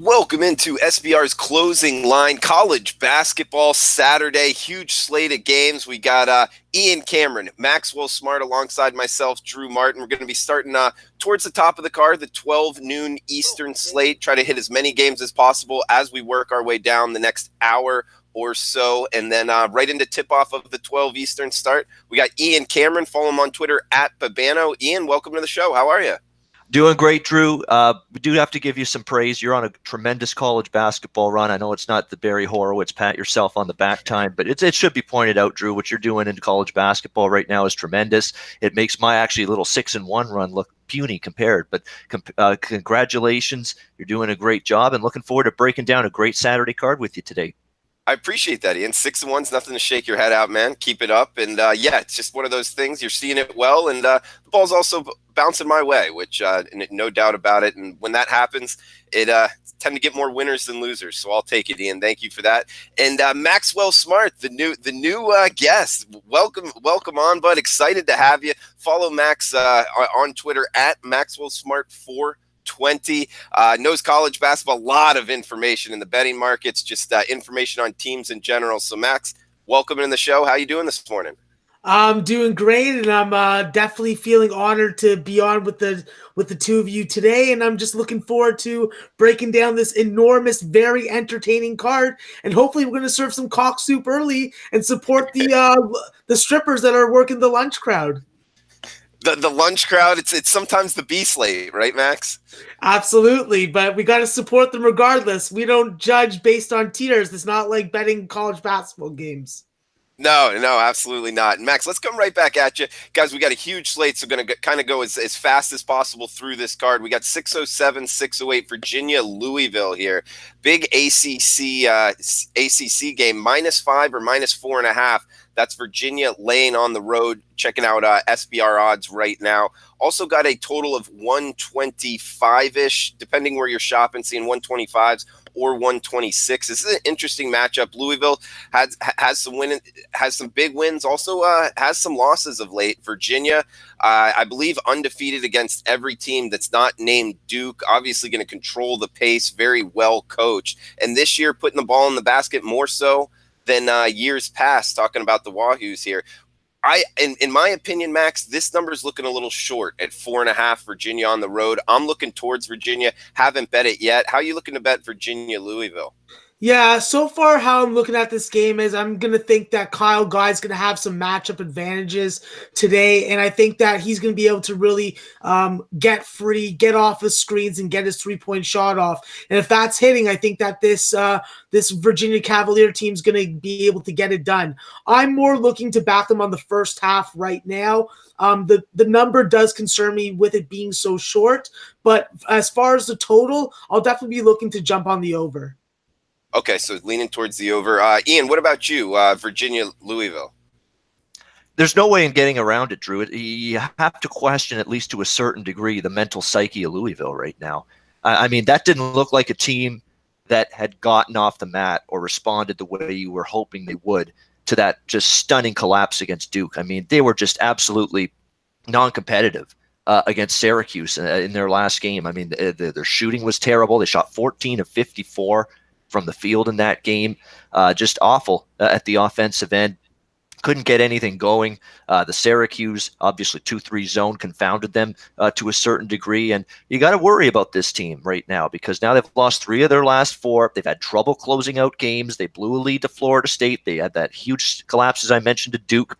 Welcome into SBR's closing line college basketball Saturday. Huge slate of games. We got Ian Cameron, Maxwell Smart alongside myself, Drew Martin. We're going to be starting towards the top of the card, the 12 noon Eastern slate. Try to hit as many games as possible as we work our way down the next hour or so. And then right into tip-off of the 12 Eastern start, we got Ian Cameron. Follow him on Twitter at Babano. Ian, welcome to the show. How are you? Doing great, Drew. We do have to give you some praise. You're on a tremendous college basketball run. I know it's not the Barry Horowitz, pat yourself on the back time, but it should be pointed out, Drew, what you're doing in college basketball right now is tremendous. It makes my actually little 6-1 run look puny compared, but congratulations. You're doing a great job and looking forward to breaking down a great Saturday card with you today. I appreciate that, Ian. 6-1's nothing to shake your head out, man. Keep it up. And yeah, it's just one of those things. You're seeing it well. And the ball's also bouncing my way, which no doubt about it. And when that happens, it tend to get more winners than losers. So I'll take it, Ian. Thank you for that. And Maxwell Smart, the new guest. Welcome on, bud. Excited to have you. Follow Max on Twitter at Maxwell Smart 420. Knows college basketball, a lot of information in the betting markets, just information on teams in general. So Max, welcome in the show. How you doing this morning? I'm doing great, and I'm definitely feeling honored to be on with the two of you today, and I'm just looking forward to breaking down this enormous, very entertaining card, and hopefully we're going to serve some cock soup early and support the strippers that are working the lunch crowd. The lunch crowd, it's sometimes the B slate, right, Max? Absolutely, but we got to support them regardless. We don't judge based on tiers. It's not like betting college basketball games. No, absolutely not. And Max, let's come right back at you. Guys, we got a huge slate, so going to kind of go as fast as possible through this card. We got 6:07, 6:08, Virginia, Louisville here. Big ACC game, -5 or -4.5. That's Virginia laying on the road. Checking out SBR odds right now. Also got a total of 125-ish, depending where you're shopping, seeing 125s or 126. This is an interesting matchup. Louisville has some big wins, also has some losses of late. Virginia, I believe, undefeated against every team that's not named Duke. Obviously going to control the pace, very well coached. And this year, putting the ball in the basket more so than years past, talking about the Wahoos here. In my opinion, Max, this number is looking a little short at 4.5. Virginia on the road. I'm looking towards Virginia. Haven't bet it yet. How are you looking to bet Virginia, Louisville? Yeah, so far how I'm looking at this game is I'm going to think that Kyle Guy's going to have some matchup advantages today, and I think that he's going to be able to really get free, get off the screens, and get his three-point shot off. And if that's hitting, I think that this Virginia Cavalier team is going to be able to get it done. I'm more looking to back them on the first half right now. The number does concern me with it being so short, but as far as the total, I'll definitely be looking to jump on the over. Okay, so leaning towards the over. Ian, what about you? Virginia, Louisville? There's no way in getting around it, Drew. You have to question, at least to a certain degree, the mental psyche of Louisville right now. I mean, that didn't look like a team that had gotten off the mat or responded the way you were hoping they would to that just stunning collapse against Duke. I mean, they were just absolutely non-competitive against Syracuse in their last game. I mean, their shooting was terrible. They shot 14 of 54 from the field in that game. Just awful at the offensive end. Couldn't get anything going. The Syracuse, obviously 2-3 zone confounded them to a certain degree. And you got to worry about this team right now because now they've lost 3 of their last 4. They've had trouble closing out games. They blew a lead to Florida State. They had that huge collapse, as I mentioned, to Duke.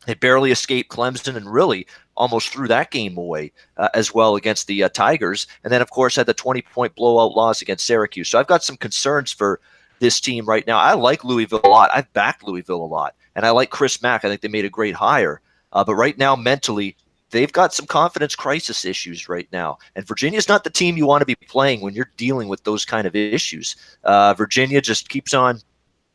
They barely escaped Clemson and really almost threw that game away as well against the Tigers. And then, of course, had the 20-point blowout loss against Syracuse. So I've got some concerns for this team right now. I like Louisville a lot. I've backed Louisville a lot. And I like Chris Mack. I think they made a great hire. But right now, mentally, they've got some confidence crisis issues right now. And Virginia's not the team you want to be playing when you're dealing with those kind of issues. Virginia just keeps on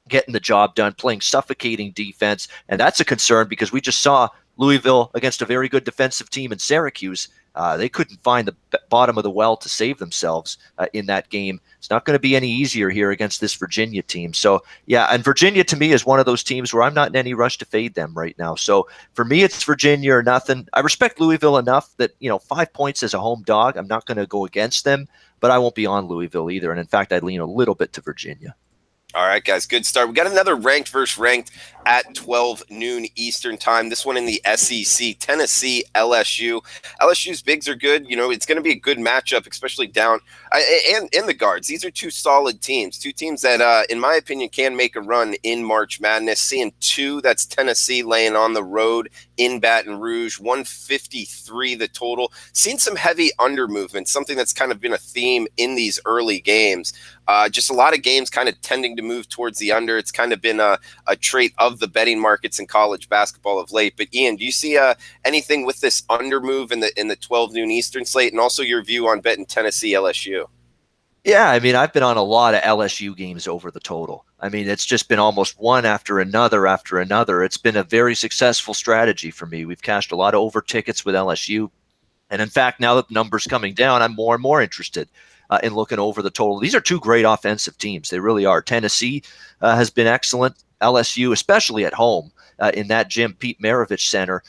getting the job done, playing suffocating defense. And that's a concern because we just saw Louisville against a very good defensive team in Syracuse They couldn't find the bottom of the well to save themselves in that game. It's not going to be any easier here against this Virginia team. So, yeah, and Virginia to me is one of those teams where I'm not in any rush to fade them right now. So for me, it's Virginia or nothing. I respect Louisville enough that, 5 points as a home dog, I'm not going to go against them, but I won't be on Louisville either. And in fact, I'd lean a little bit to Virginia. All right, guys, good start. We got another ranked versus ranked at 12 noon Eastern time. This one in the SEC, Tennessee, LSU. LSU's bigs are good. It's going to be a good matchup, especially down and in the guards. These are two solid teams, two teams that, in my opinion, can make a run in March Madness. Seeing two, that's Tennessee laying on the road in Baton Rouge, 153 the total. Seen some heavy under movement, something that's kind of been a theme in these early games. Just a lot of games kind of tending to move towards the under. It's kind of been a trait of the betting markets in college basketball of late. But Ian, do you see anything with this under move in the 12 noon Eastern slate, and also your view on betting Tennessee LSU? Yeah, I mean, I've been on a lot of LSU games over the total. I mean, it's just been almost one after another after another. It's been a very successful strategy for me. We've cashed a lot of over tickets with LSU. And in fact, now that the number's coming down, I'm more and more interested in looking over the total. These are two great offensive teams. They really are. Tennessee has been excellent. LSU, especially at home in that gym, Pete Maravich Center,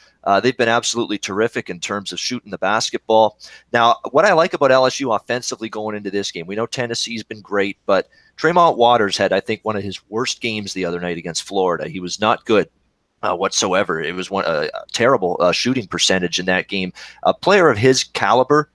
they've been absolutely terrific in terms of shooting the basketball. Now, what I like about LSU offensively going into this game, we know Tennessee's been great, but Tremont Waters had, I think, one of his worst games the other night against Florida. He was not good whatsoever. It was a terrible shooting percentage in that game. A player of his caliber,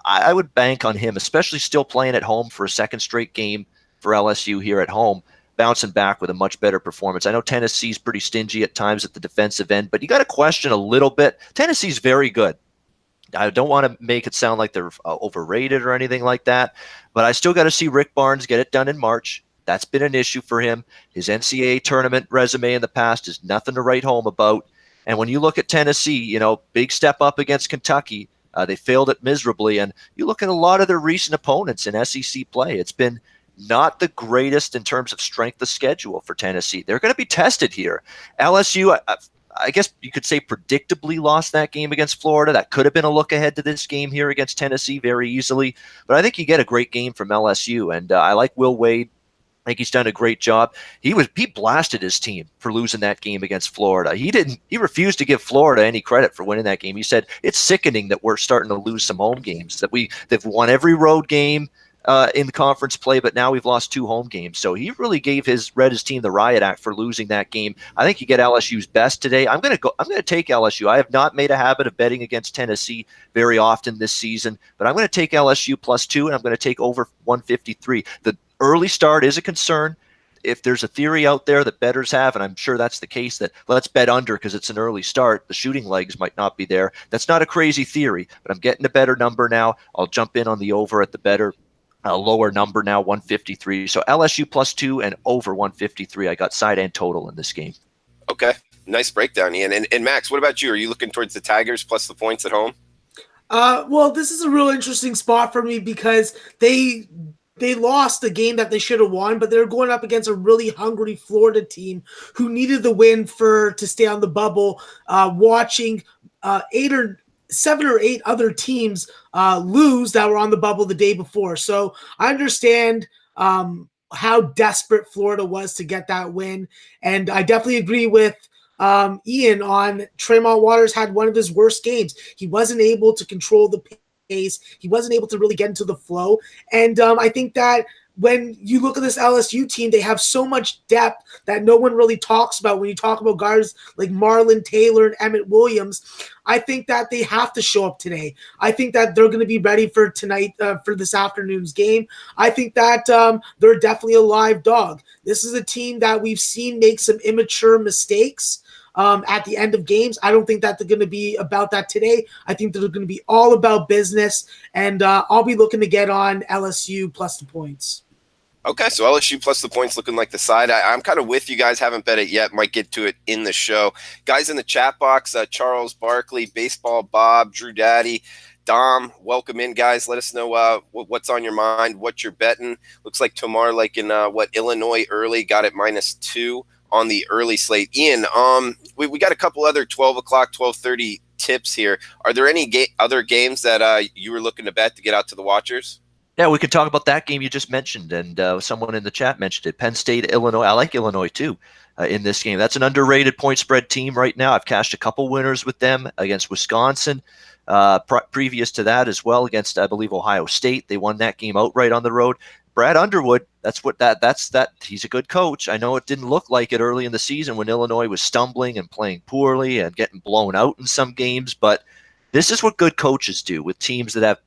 I would bank on him, especially still playing at home for a second straight game for LSU here at home, bouncing back with a much better performance. I know Tennessee's pretty stingy at times at the defensive end, but you got to question a little bit. Tennessee's very good. I don't want to make it sound like they're overrated or anything like that, but I still got to see Rick Barnes get it done in March. That's been an issue for him. His NCAA tournament resume in the past is nothing to write home about. And when you look at Tennessee, big step up against Kentucky. They failed it miserably. And you look at a lot of their recent opponents in SEC play. It's been not the greatest in terms of strength of schedule for Tennessee. They're going to be tested here. LSU, I guess you could say predictably lost that game against Florida. That could have been a look ahead to this game here against Tennessee very easily. But I think you get a great game from LSU. And I like Will Wade. I think he's done a great job. He blasted his team for losing that game against Florida. He refused to give Florida any credit for winning that game. He said it's sickening that we're starting to lose some home games, that they've won every road game in the conference play, but now we've lost 2 home games. So he really read his team the riot act for losing that game. I think you get LSU's best today. I'm going to take LSU. I have not made a habit of betting against Tennessee very often this season, but I'm going to take LSU +2, and I'm going to take over 153. The early start is a concern. If there's a theory out there that bettors have, and I'm sure that's the case, that let's bet under because it's an early start, the shooting legs might not be there. That's not a crazy theory, but I'm getting a better number now. I'll jump in on the over at the better lower number now, 153. So LSU +2 and over 153. I got side and total in this game. Okay, nice breakdown, Ian. And Max, what about you? Are you looking towards the Tigers plus the points at home? Well, this is a real interesting spot for me because they lost the game that they should have won, but they're going up against a really hungry Florida team who needed the win to stay on the bubble, watching 7 or 8 other teams lose that were on the bubble the day before. So I understand how desperate Florida was to get that win. And I definitely agree with Ian on Tremont Waters had one of his worst games. He wasn't able to control the pace. He wasn't able to really get into the flow. And I think that when you look at this LSU team, they have so much depth that no one really talks about when you talk about guys like Marlon Taylor and Emmett Williams. I think that they have to show up today. I think that they're going to be ready for tonight, for this afternoon's game. I think that they're definitely a live dog. This is a team that we've seen make some immature mistakes at the end of games. I don't think that they're going to be about that today. I think they're going to be all about business, and I'll be looking to get on LSU plus the points. Okay, so LSU plus the points looking like the side. I'm kind of with you guys. Haven't bet it yet. Might get to it in the show. Guys in the chat box, Charles Barkley, Baseball Bob, Drew Daddy, Dom, welcome in, guys. Let us know what's on your mind, what you're betting. Looks like Tomar, like in Illinois early, got it -2 on the early slate. Ian, we got a couple other 12 o'clock, 12:30 tips here. Are there any other games that you were looking to bet to get out to the watchers? Yeah, we could talk about that game you just mentioned, and someone in the chat mentioned it. Penn State, Illinois. I like Illinois too in this game. That's an underrated point spread team right now. I've cashed a couple winners with them against Wisconsin. Previous to that as well against, I believe, Ohio State. They won that game outright on the road. Brad Underwood, that's that. He's a good coach. I know it didn't look like it early in the season when Illinois was stumbling and playing poorly and getting blown out in some games, but this is what good coaches do with teams that have,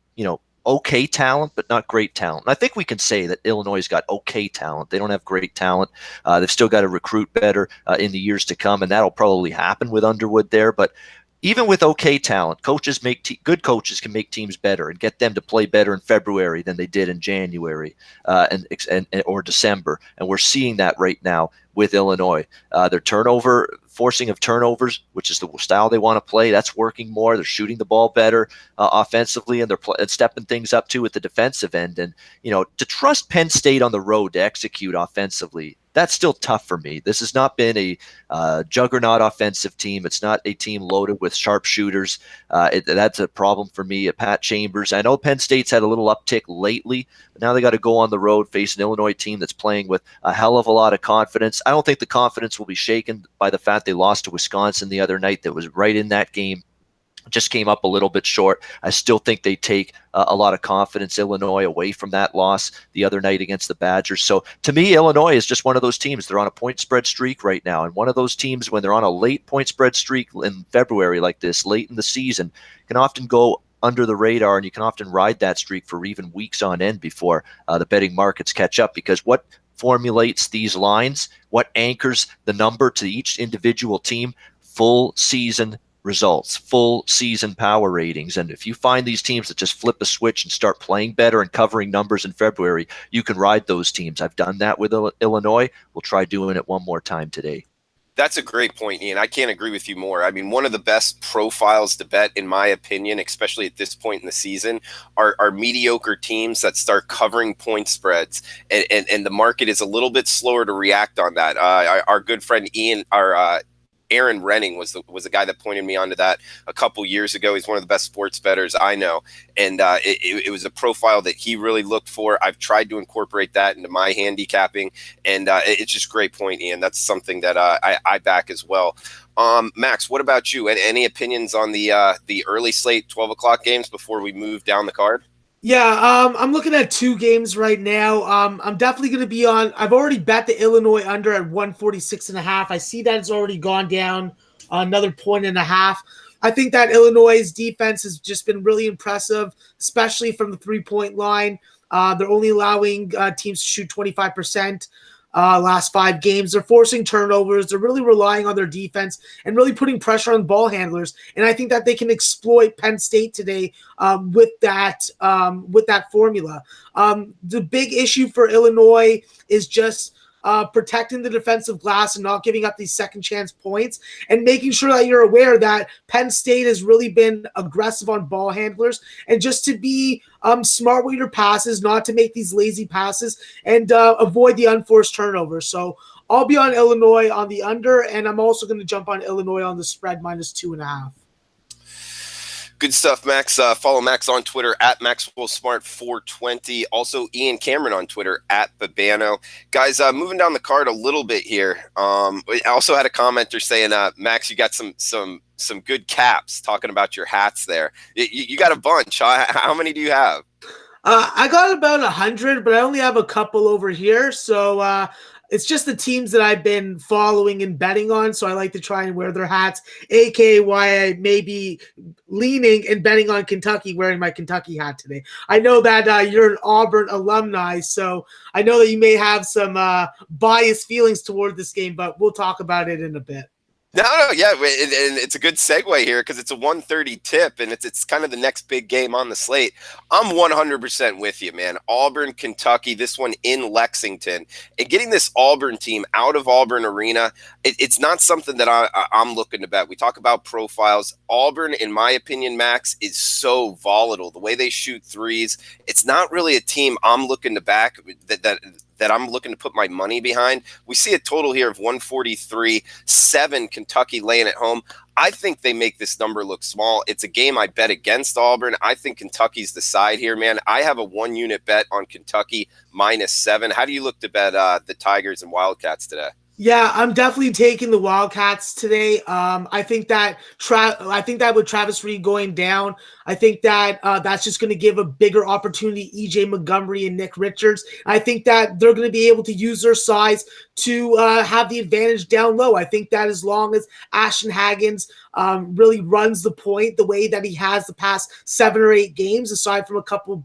okay talent, but not great talent. And I think we can say that Illinois has got okay talent. They don't have great talent. They've still got to recruit better in the years to come, and that'll probably happen with Underwood there. But even with okay talent, coaches good coaches can make teams better and get them to play better in February than they did in January or December. And we're seeing that right now with Illinois. Their forcing of turnovers, which is the style they want to play, that's working more. They're shooting the ball better offensively, and they're stepping things up too at the defensive end. And to trust Penn State on the road to execute offensively, that's still tough for me. This has not been a juggernaut offensive team. It's not a team loaded with sharpshooters. That's a problem for me at Pat Chambers. I know Penn State's had a little uptick lately, but now they got to go on the road, face an Illinois team that's playing with a hell of a lot of confidence. I don't think the confidence will be shaken by the fact they lost to Wisconsin the other night. That was right in that game. Just came up a little bit short. I still think they take a lot of confidence, Illinois, away from that loss the other night against the Badgers. So to me, Illinois is just one of those teams. They're on a point spread streak right now. And one of those teams, when they're on a late point spread streak in February like this, late in the season, can often go under the radar, and you can often ride that streak for even weeks on end before the betting markets catch up. Because what formulates these lines, what anchors the number to each individual team? Full season results, full season power ratings. And if you find these teams that just flip a switch and start playing better and covering numbers in February, you can ride those teams. I've done that with Illinois. We'll try doing it one more time today. That's a great point, Ian. I can't agree with you more. I mean, one of the best profiles to bet, in my opinion, especially at this point in the season, are mediocre teams that start covering point spreads, and the market is a little bit slower to react on that. Our good friend Ian, Aaron Renning was the guy that pointed me onto that a couple years ago. He's one of the best sports bettors I know, and it was a profile that he really looked for. I've tried to incorporate that into my handicapping, and it's just a great point, Ian. That's something that I back as well. Max, what about you? Any opinions on the early slate 12 o'clock games before we move down the card? Yeah, I'm looking at two games right now. I'm definitely going to be on. I've already bet the Illinois under at 146.5. I see that it's already gone down another 1.5. I think that Illinois' defense has just been really impressive, especially from the 3-point line. They're only allowing teams to shoot 25%. Last 5 games. They're forcing turnovers. They're really relying on their defense and really putting pressure on ball handlers. And I think that they can exploit Penn State today with that formula. The big issue for Illinois is just protecting the defensive glass and not giving up these second chance points, and making sure that you're aware that Penn State has really been aggressive on ball handlers, and just to be smart with your passes, not to make these lazy passes, and avoid the unforced turnovers. So I'll be on Illinois on the under, and I'm also going to jump on Illinois on the spread -2.5. Good stuff, Max. Follow Max on Twitter at MaxwellSmart420. Also, Ian Cameron on Twitter at Babano. Guys, moving down the card a little bit here. I also had a commenter saying, Max, you got some good caps, talking about your hats there. You got a bunch. How many do you have? I got about 100, but I only have a couple over here. So it's just the teams that I've been following and betting on, so I like to try and wear their hats, aka why I may be leaning and betting on Kentucky, wearing my Kentucky hat today. I know that you're an Auburn alumni, so I know that you may have some biased feelings toward this game, but we'll talk about it in a bit. No, yeah, and it's a good segue here because it's a 1:30 tip, and it's kind of the next big game on the slate. I'm 100% with you, man. Auburn, Kentucky, this one in Lexington, and getting this Auburn team out of Auburn Arena, it's not something that I'm looking to bet. We talk about profiles. Auburn, in my opinion, Max, is so volatile. The way they shoot threes, it's not really a team I'm looking to back that I'm looking to put my money behind. We see a total here of 143, 7 Kentucky laying at home. I think they make this number look small. It's a game I bet against Auburn. I think Kentucky's the side here, man. I have a 1-unit bet on Kentucky -7. How do you look to bet the Tigers and Wildcats today? Yeah, I'm definitely taking the Wildcats today. I think that with Travis Reed going down, I think that that's just going to give a bigger opportunity EJ Montgomery and Nick Richards. I think that they're going to be able to use their size to have the advantage down low. I think that as long as Ashton Haggins really runs the point the way that he has the past 7 or 8 games, aside from a couple of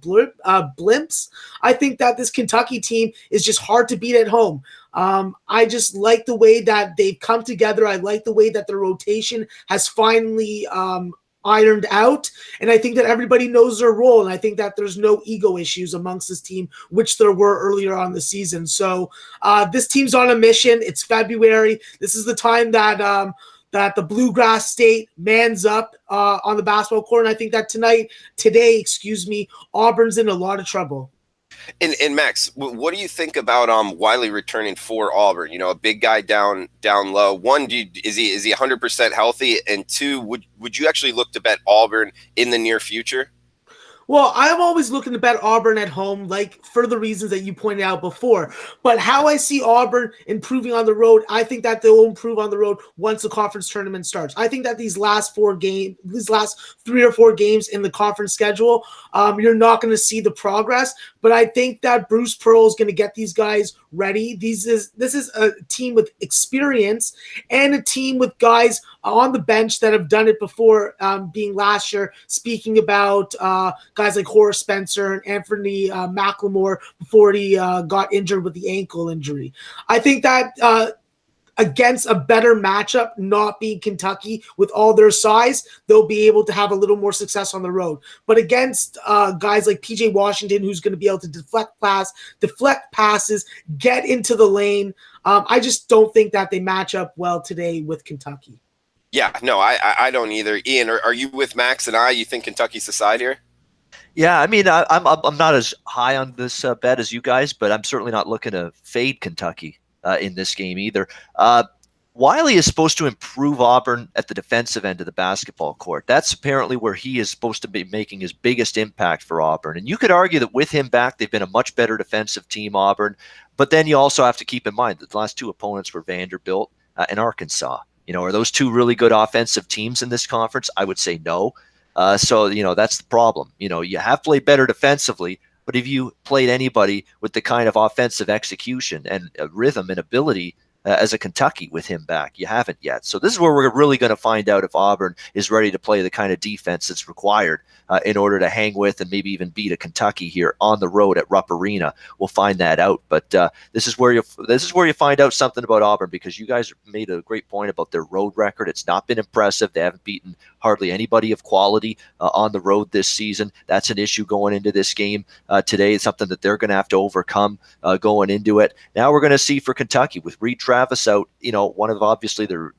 blimps, I think that this Kentucky team is just hard to beat at home. I just like the way that they've come together. I like the way that their rotation has finally ironed out. And I think that everybody knows their role. And I think that there's no ego issues amongst this team, which there were earlier on the season. So this team's on a mission. It's February. This is the time that the Bluegrass State mans up on the basketball court. And I think that today, Auburn's in a lot of trouble. And Max, what do you think about Wiley returning for Auburn? You know, a big guy down low. One, is he 100% healthy? And two, would you actually look to bet Auburn in the near future? Well, I'm always looking to bet Auburn at home, like for the reasons that you pointed out before. But how I see Auburn improving on the road, I think that they'll improve on the road once the conference tournament starts. I think that these last 3 or 4 games in the conference schedule, you're not going to see the progress. But I think that Bruce Pearl is going to get these guys ready. This is a team with experience and a team with guys on the bench that have done it before, being last year, speaking about guys like Horace Spencer and Anthony McLemore before he got injured with the ankle injury. I think that against a better matchup, not being Kentucky with all their size, they'll be able to have a little more success on the road. But against guys like PJ Washington, who's going to be able to deflect passes, get into the lane, I just don't think that they match up well today with Kentucky. Yeah, no, I don't either. Ian, are you with Max and I? You think Kentucky's the side here? Yeah, I mean, I'm not as high on this bet as you guys, but I'm certainly not looking to fade Kentucky in this game either. Wiley is supposed to improve Auburn at the defensive end of the basketball court. That's apparently where he is supposed to be making his biggest impact for Auburn. And you could argue that with him back, they've been a much better defensive team, Auburn. But then you also have to keep in mind that the last 2 opponents were Vanderbilt and Arkansas. You know, are those 2 really good offensive teams in this conference? I would say no. So, you know, that's the problem. You know, you have played better defensively, but if you played anybody with the kind of offensive execution and rhythm and ability as a Kentucky with him back, you haven't yet. So this is where we're really going to find out if Auburn is ready to play the kind of defense that's required in order to hang with and maybe even beat a Kentucky here on the road at Rupp Arena. We'll find that out. But this is where you find out something about Auburn, because you guys made a great point about their road record. It's not been impressive. They haven't beaten hardly anybody of quality on the road this season. That's an issue going into this game today. It's something that they're going to have to overcome going into it. Now we're going to see for Kentucky with Reed Travis out, you know, one of obviously their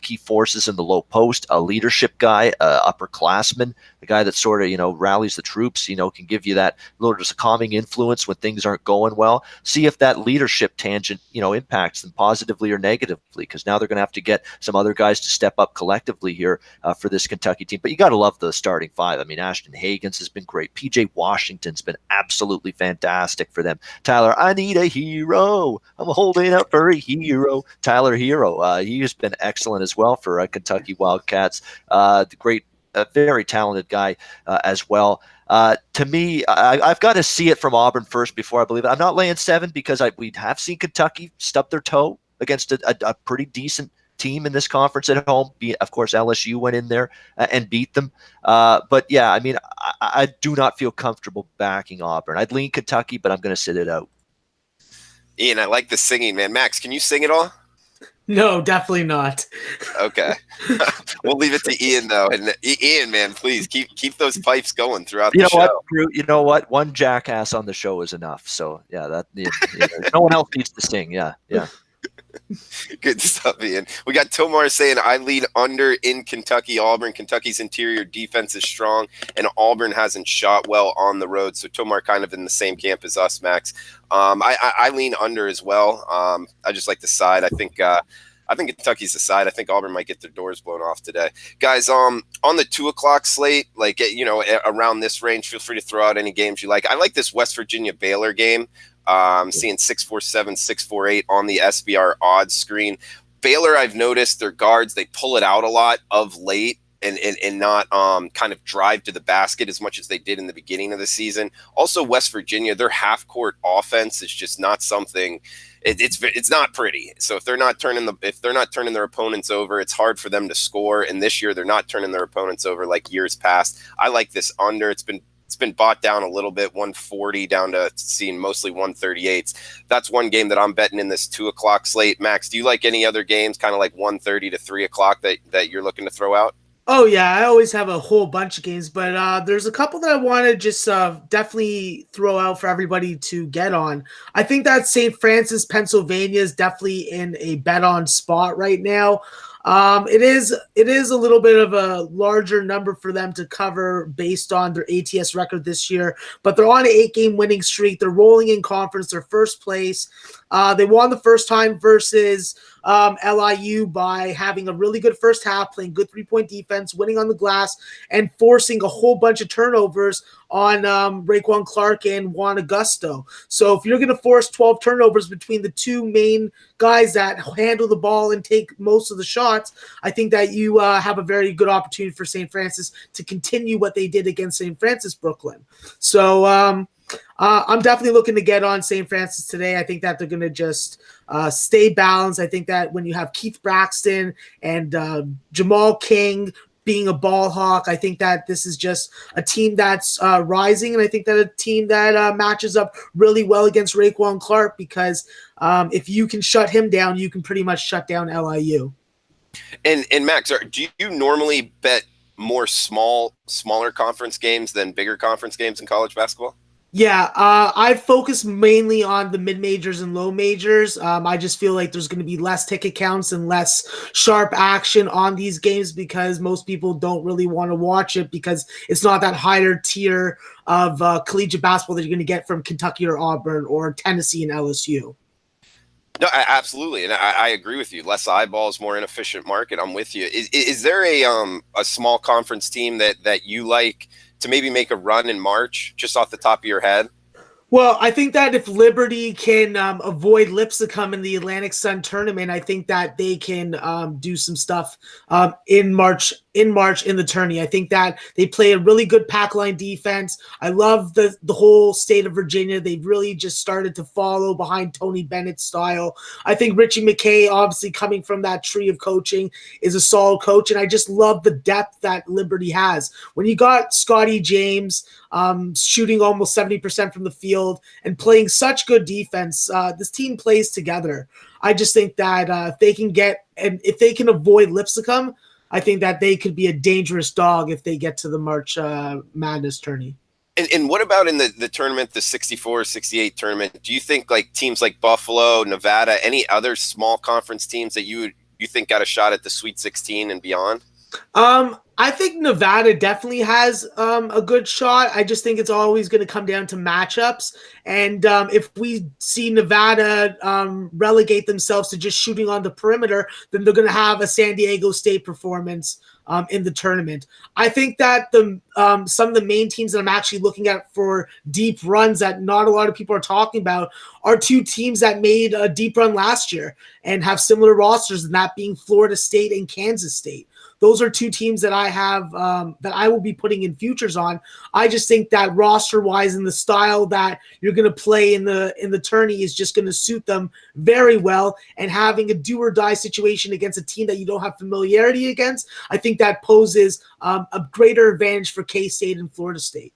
key forces in the low post, a leadership guy, upperclassman, the guy that sort of, you know, rallies the troops, you know, can give you that little just a calming influence when things aren't going well. See if that leadership tangent, you know, impacts them positively or negatively, because now they're going to have to get some other guys to step up collectively here for this Kentucky team. But you got to love the starting 5. I mean, Ashton Hagens has been great. PJ Washington's been absolutely fantastic for them. Tyler, I need a hero. I'm holding up for a hero. Tyler Hero, he has been excellent as well for Kentucky Wildcats. The great, very talented guy as well. To me, I've got to see it from Auburn first before I believe it. I'm not laying 7 because we have seen Kentucky stub their toe against a pretty decent team in this conference at home. Of course, LSU went in there and beat them. But yeah, I mean, I do not feel comfortable backing Auburn. I'd lean Kentucky, but I'm going to sit it out. Ian, I like the singing, man. Max, can you sing it all? No, definitely not. Okay. We'll leave it to Ian, though. And Ian, man, please keep those pipes going throughout the show. You know what? One jackass on the show is enough. So, yeah, no one else needs to sing. Yeah. Good stuff, Ian. We got Tomar saying, I lead under in Kentucky, Auburn. Kentucky's interior defense is strong, and Auburn hasn't shot well on the road. So Tomar kind of in the same camp as us, Max. I lean under as well. I just like the side. I think I think Kentucky's the side. I think Auburn might get their doors blown off today. Guys, on the 2:00 slate, like, around this range, feel free to throw out any games you like. I like this West Virginia Baylor game. Seeing 647, 648 on the SBR odds screen. Baylor, I've noticed their guards, they pull it out a lot of late and not kind of drive to the basket as much as they did in the beginning of the season. Also, West Virginia, their half-court offense is just not something. It's not pretty. So if they're not turning their opponents over, it's hard for them to score. And this year, they're not turning their opponents over like years past. I like this under. It's been bought down a little bit, 140 down to seeing mostly 138s. That's one game that I'm betting in this 2:00 slate. Max, do you like any other games, kind of like 1:30 to 3:00 that you're looking to throw out? Oh, yeah, I always have a whole bunch of games, but there's a couple that I want to just definitely throw out for everybody to get on. I think that St. Francis, Pennsylvania is definitely in a bet-on spot right now. It is a little bit of a larger number for them to cover based on their ATS record this year, but they're on an 8-game winning streak. They're rolling in conference. They're first place. They won the first time versus LIU by having a really good first half, playing good 3-point defense, winning on the glass, and forcing a whole bunch of turnovers on Raekwon Clark and Juan Augusto. So if you're going to force 12 turnovers between the two main guys that handle the ball and take most of the shots, I think that you have a very good opportunity for St. Francis to continue what they did against St. Francis Brooklyn. So I'm definitely looking to get on St. Francis today. I think that they're going to just stay balanced. I think that when you have Keith Braxton and Jamal King being a ball hawk, I think that this is just a team that's rising, and I think that a team that matches up really well against Raekwon Clark, because if you can shut him down, you can pretty much shut down LIU. And Max, do you normally bet more smaller conference games than bigger conference games in college basketball? Yeah, I focus mainly on the mid-majors and low majors. I just feel like there's going to be less ticket counts and less sharp action on these games because most people don't really want to watch it because it's not that higher tier of collegiate basketball that you're going to get from Kentucky or Auburn or Tennessee and LSU. No, absolutely, and I agree with you. Less eyeballs, more inefficient market. I'm with you. Is there a small conference team that you like to maybe make a run in March, just off the top of your head? Well, I think that if Liberty can avoid Lipscomb in the Atlantic Sun tournament, I think that they can do some stuff in March in the tourney. I think that they play a really good pack line defense. I love the whole state of Virginia. They've really just started to follow behind Tony Bennett's style. I think Richie McKay, obviously coming from that tree of coaching, is a solid coach, and I just love the depth that Liberty has. When you got Scotty James shooting almost 70% from the field and playing such good defense, this team plays together. I just think that if they can avoid Lipscomb, I think that they could be a dangerous dog if they get to the March Madness tourney. And what about in the tournament, the 64-68 tournament? Do you think like teams like Buffalo, Nevada, any other small conference teams that you think got a shot at the Sweet 16 and beyond? I think Nevada definitely has a good shot. I just think it's always going to come down to matchups. And if we see Nevada relegate themselves to just shooting on the perimeter, then they're going to have a San Diego State performance in the tournament. I think that some of the main teams that I'm actually looking at for deep runs that not a lot of people are talking about are two teams that made a deep run last year and have similar rosters, and that being Florida State and Kansas State. Those are two teams that I have that I will be putting in futures on. I just think that roster-wise and the style that you're going to play in the tourney is just going to suit them very well. And having a do-or-die situation against a team that you don't have familiarity against, I think that poses a greater advantage for K-State and Florida State.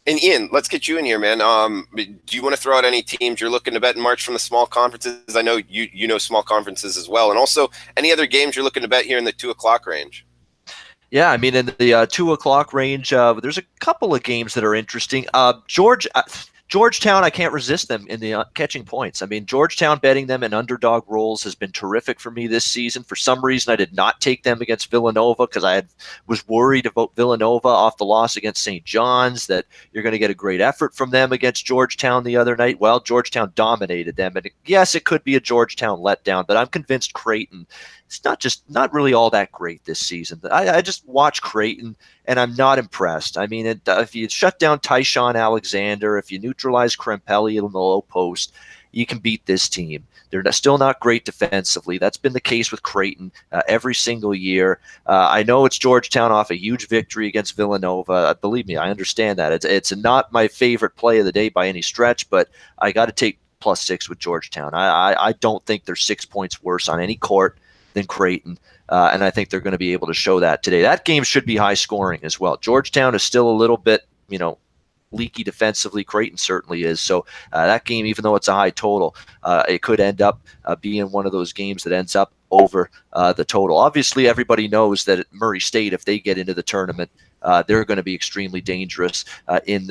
And Ian, let's get you in here, man. Do you want to throw out any teams you're looking to bet in March from the small conferences? I know you know small conferences as well. And also any other games you're looking to bet here in the 2 o'clock range? Yeah, I mean, in the 2 o'clock range, there's a couple of games that are interesting. Georgia, Georgetown, I can't resist them in the catching points. I mean, Georgetown betting them in underdog roles has been terrific for me this season. For some reason, I did not take them against Villanova because was worried about Villanova off the loss against St. John's, that you're going to get a great effort from them against Georgetown the other night. Well, Georgetown dominated them. And yes, it could be a Georgetown letdown, but I'm convinced Creighton, it's not really all that great this season. I just watch Creighton, and I'm not impressed. I mean, if you shut down Tyshawn Alexander, if you neutralize Krempelli in the low post, you can beat this team. They're still not great defensively. That's been the case with Creighton every single year. I know it's Georgetown off a huge victory against Villanova. Believe me, I understand that. It's not my favorite play of the day by any stretch, but I got to take +6 with Georgetown. I don't think they're 6 points worse on any court than Creighton, and I think they're going to be able to show that today. That game should be high scoring as well. Georgetown is still a little bit, leaky defensively. Creighton certainly is. So that game, even though it's a high total, it could end up being one of those games that ends up over the total. Obviously, everybody knows that at Murray State, if they get into the tournament, they're going to be extremely dangerous in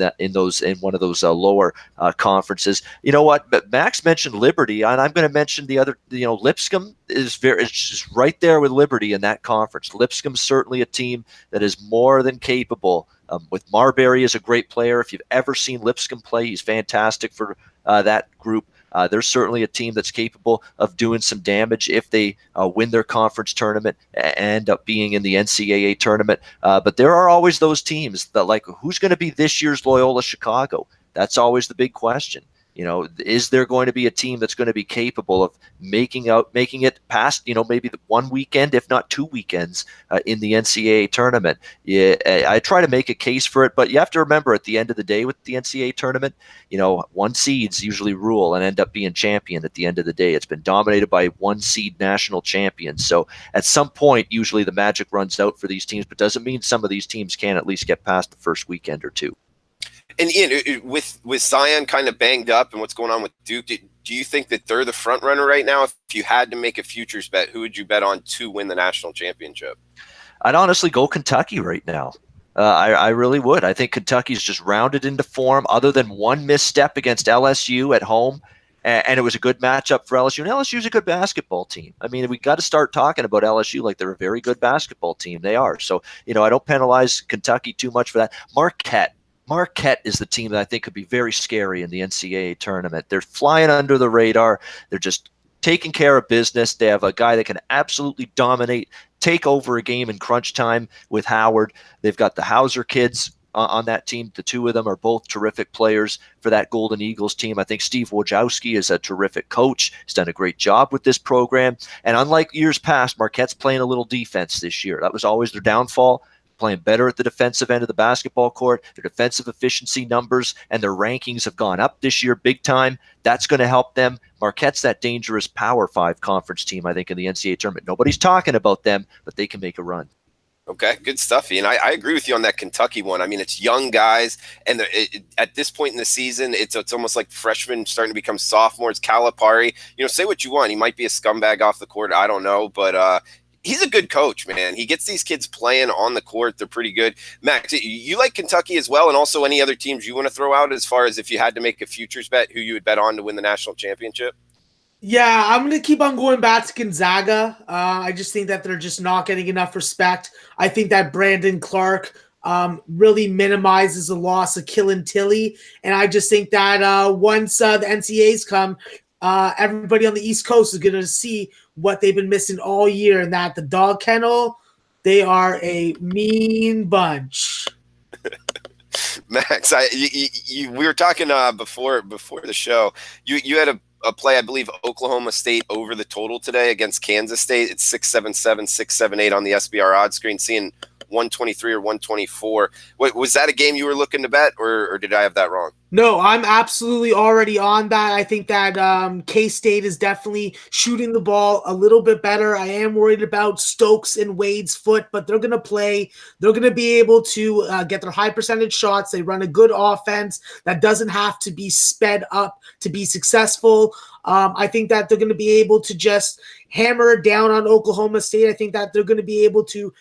one of those lower conferences. You know what? But Max mentioned Liberty, and I'm going to mention the other. Lipscomb is it's just right there with Liberty in that conference. Lipscomb's certainly a team that is more than capable. With Marbury as a great player, if you've ever seen Lipscomb play, he's fantastic for that group. There's certainly a team that's capable of doing some damage if they win their conference tournament and end up being in the NCAA tournament. But there are always those teams that, who's going to be this year's Loyola Chicago? That's always the big question. Is there going to be a team that's going to be capable of making it past, maybe the one weekend, if not 2 weekends in the NCAA tournament? Yeah, I try to make a case for it, but you have to remember at the end of the day with the NCAA tournament, one seeds usually rule and end up being champion at the end of the day. It's been dominated by one seed national champions. So at some point, usually the magic runs out for these teams, but doesn't mean some of these teams can at least get past the first weekend or two. And Ian, with Zion kind of banged up and what's going on with Duke, do you think that they're the front runner right now? If you had to make a futures bet, who would you bet on to win the national championship? I'd honestly go Kentucky right now. I really would. I think Kentucky's just rounded into form other than one misstep against LSU at home. And it was a good matchup for LSU. And LSU's a good basketball team. I mean, we got to start talking about LSU like they're a very good basketball team. They are. So, I don't penalize Kentucky too much for that. Marquette is the team that I think could be very scary in the NCAA tournament. They're flying under the radar. They're just taking care of business. They have a guy that can absolutely dominate, take over a game in crunch time with Howard. They've got the Hauser kids on that team. The two of them are both terrific players for that Golden Eagles team. I think Steve Wojciechowski is a terrific coach. He's done a great job with this program. And unlike years past, Marquette's playing a little defense this year. That was always their downfall. Playing better at the defensive end of the basketball court. Their defensive efficiency numbers and their rankings have gone up this year big time. That's going to help them. Marquette's that dangerous Power 5 conference team, I think, in the NCAA tournament. Nobody's talking about them, but they can make a run. Okay, good stuff, Ian. I agree with you on that Kentucky one. I mean, it's young guys, and at this point in the season, it's almost like freshmen starting to become sophomores. Calipari, say what you want. He might be a scumbag off the court. I don't know, but he's a good coach, man. He gets these kids playing on the court. They're pretty good. Max, you like Kentucky as well, and also any other teams you want to throw out as far as if you had to make a futures bet, who you would bet on to win the national championship? Yeah, I'm going to keep on going back to Gonzaga. I just think that they're just not getting enough respect. I think that Brandon Clark really minimizes the loss of Killen Tilly, and I just think that once the NCAAs come, everybody on the East Coast is going to see what they've been missing all year, and that the dog kennel, they are a mean bunch. Max, we were talking before the show. You had a play, I believe, Oklahoma State over the total today against Kansas State. It's 677, 678 on the SBR odds screen, seeing 123 or 124. Was that a game you were looking to bet, or did I have that wrong? No, I'm absolutely already on that. I think that K-State is definitely shooting the ball a little bit better. I am worried about Stokes and Wade's foot, but they're going to play. They're going to be able to get their high percentage shots. They run a good offense that doesn't have to be sped up to be successful. I think that they're going to be able to just hammer it down on Oklahoma State. I think that they're going to be able to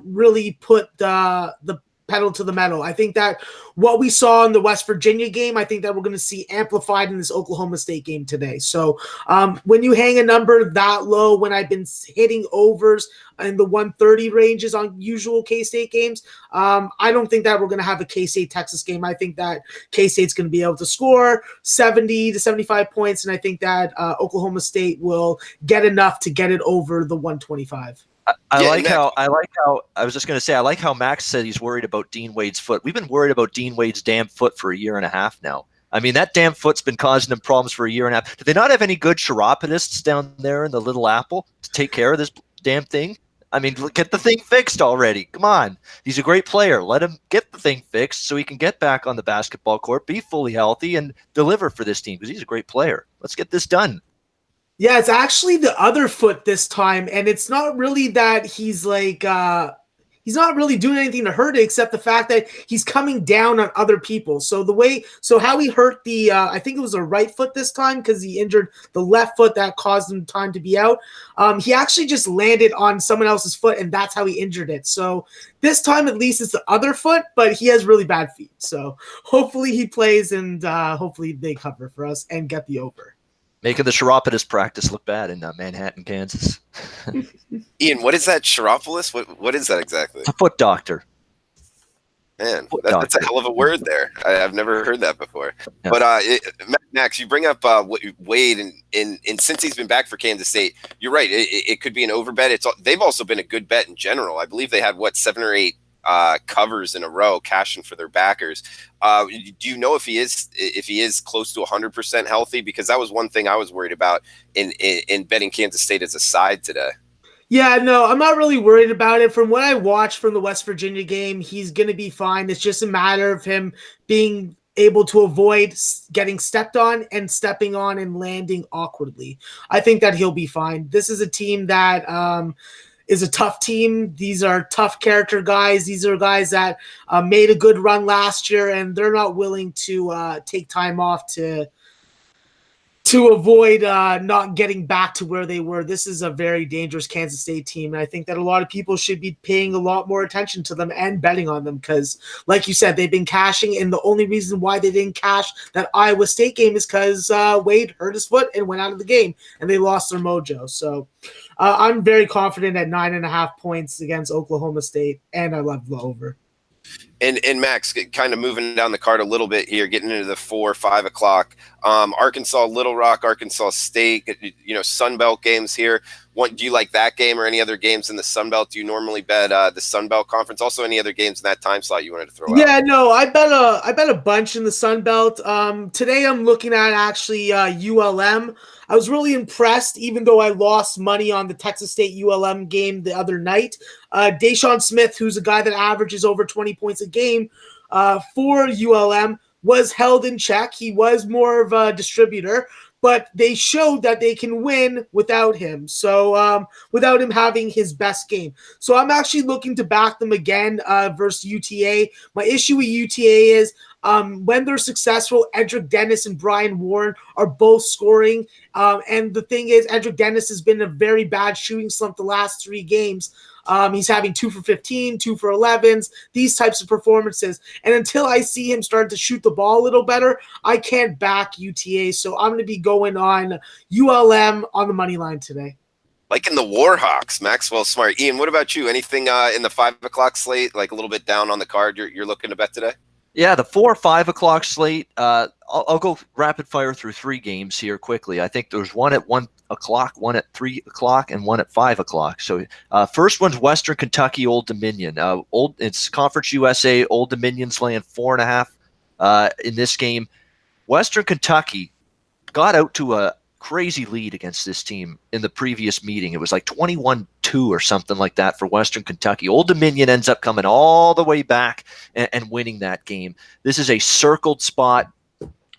really put the pedal to the metal. I think that what we saw in the West Virginia game, I think that we're going to see amplified in this Oklahoma State game today. So when you hang a number that low, when I've been hitting overs in the 130 ranges on usual K-State games, I don't think that we're going to have a K-State Texas game. I think that K-State's going to be able to score 70 to 75 points, and I think that Oklahoma State will get enough to get it over the 125. I like how I was just going to say, I like how Max said he's worried about Dean Wade's foot. We've been worried about Dean Wade's damn foot for a year and a half now. I mean, that damn foot's been causing them problems for a year and a half. Do they not have any good chiropodists down there in the Little Apple to take care of this damn thing? I mean, get the thing fixed already. Come on. He's a great player. Let him get the thing fixed so he can get back on the basketball court, be fully healthy, and deliver for this team because he's a great player. Let's get this done. Yeah, it's actually the other foot this time, and it's not really that he's like he's not really doing anything to hurt it, except the fact that he's coming down on other people. So how he hurt the I think it was a right foot this time because he injured the left foot that caused him time to be out. He actually just landed on someone else's foot, and that's how he injured it. So this time at least it's the other foot, but he has really bad feet. So hopefully he plays, and hopefully they cover for us and get the over. Making the chiropodist practice look bad in Manhattan, Kansas. Ian, what is that chiropolist? What is that exactly? A foot doctor. Man, that's a hell of a word there. I've never heard that before. Yeah. But Max, you bring up Wade, and since he's been back for Kansas State, you're right. It could be an over bet. They've also been a good bet in general. I believe they had 7 or 8 covers in a row cashing for their backers. Do you know if he is close to 100% healthy? Because that was one thing I was worried about in betting Kansas State as a side today. Yeah, no, I'm not really worried about it. From what I watched from the West Virginia game, he's going to be fine. It's just a matter of him being able to avoid getting stepped on and stepping on and landing awkwardly. I think that he'll be fine. This is a team that is a tough team. These are tough character guys. These are guys that made a good run last year, and they're not willing to take time off to avoid not getting back to where they were. This is a very dangerous Kansas State team, and I think that a lot of people should be paying a lot more attention to them and betting on them because, like you said, they've been cashing, and the only reason why they didn't cash that Iowa State game is because Wade hurt his foot and went out of the game, and they lost their mojo. So I'm very confident at 9.5 points against Oklahoma State, and I love the over. And Max, kind of moving down the card a little bit here, getting into the 4 or 5 o'clock. Arkansas, Little Rock, Arkansas State, Sun Belt games here. Do you like that game or any other games in the Sun Belt? Do you normally bet the Sun Belt Conference? Also, any other games in that time slot you wanted to throw out? Yeah, no, I bet a bunch in the Sun Belt. Today I'm looking at actually ULM. I was really impressed, even though I lost money on the Texas State ULM game the other night. Deshaun Smith, who's a guy that averages over 20 points a game for ULM, was held in check. He was more of a distributor, but they showed that they can win without him. So without him having his best game. So I'm actually looking to back them again versus UTA. My issue with UTA is when they're successful, Edric Dennis and Brian Warren are both scoring. And the thing is, Edric Dennis has been a very bad shooting slump the last 3 games. He's having 2 for 15, 2 for 11s, these types of performances. And until I see him start to shoot the ball a little better, I can't back UTA. So I'm going to be going on ULM on the money line today. Like in the Warhawks, Maxwell Smart. Ian, what about you? Anything in the 5 o'clock slate, like a little bit down on the card you're looking to bet today? Yeah, the 4 or 5 o'clock slate. I'll go rapid fire through 3 games here quickly. I think there's one at 1 o'clock, one at 3 o'clock, and one at 5 o'clock. So first one's Western Kentucky, Old Dominion. It's Conference USA. Old Dominion's laying 4.5 in this game. Western Kentucky got out to a crazy lead against this team in the previous meeting. It was like 21-2 or something like that for Western Kentucky. Old Dominion ends up coming all the way back and winning that game. This is a circled spot,